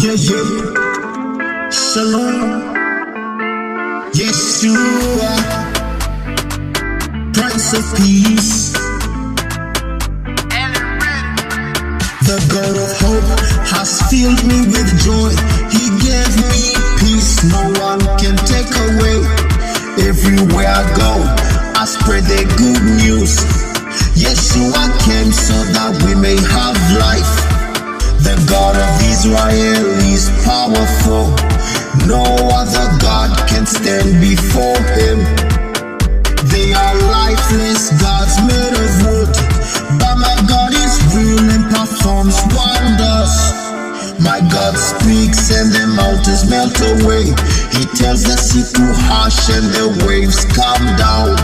Yeah, yeah. Shalom. Yeshua, Prince of Peace. The God of hope has filled me with joy. He gave me peace no one can take away. Everywhere I go, I spread the good news. Yeshua came so that we may have life. The God of Israel is powerful. No other God can stand before him. They are lifeless gods made of wood, but my God is real and performs wonders. My God speaks and the mountains melt away. He tells the sea to hush and the waves come down.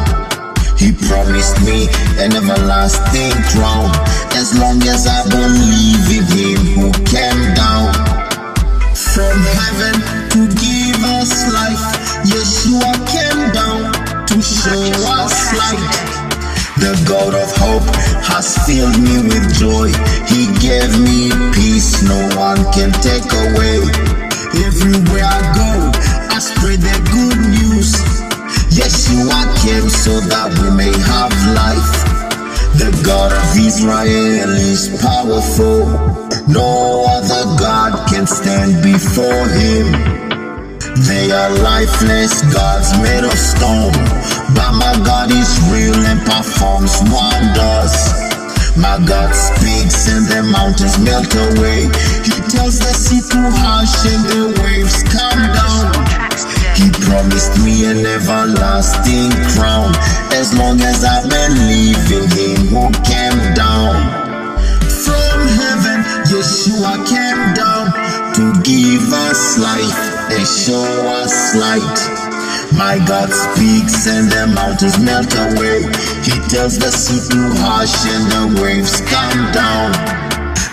He promised me an everlasting crown, as long as I believe in him who came down from heaven to give us life. Yeshua came down to show us light. The God of hope has filled me with joy. He gave me peace no one can take away. Everywhere I go, I spread the good news. Yeshua came so that we may have life. The God of Israel is powerful. No other God can stand before him. They are lifeless gods made of stone, but my God is real and performs wonders. My God speaks and the mountains melt away. He tells the sea to hush and the waves come down. He promised me an everlasting crown, as long as I believe in him who came down from heaven. Yeshua came down to give us life and show us light. My God speaks and the mountains melt away. He tells the sea to hush and the waves come down.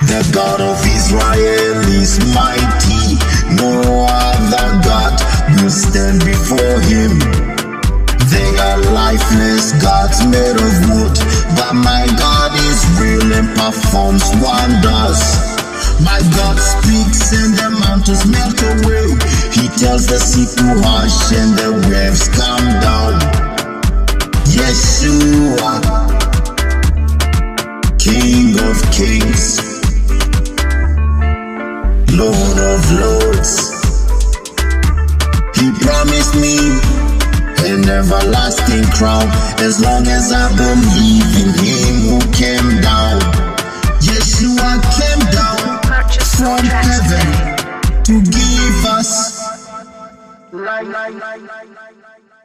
The God of Israel is mighty. No other God will stand before him. They are lifeless gods made of wood, but my God is real and performs wonders. My God speaks and the mountains melt away. He tells the sea to hush and the waves come down. Yeshua, King of kings, Lord of lords. He promised me an everlasting crown, as long as I believe in him who came down. Yeshua came down from heaven to give us life.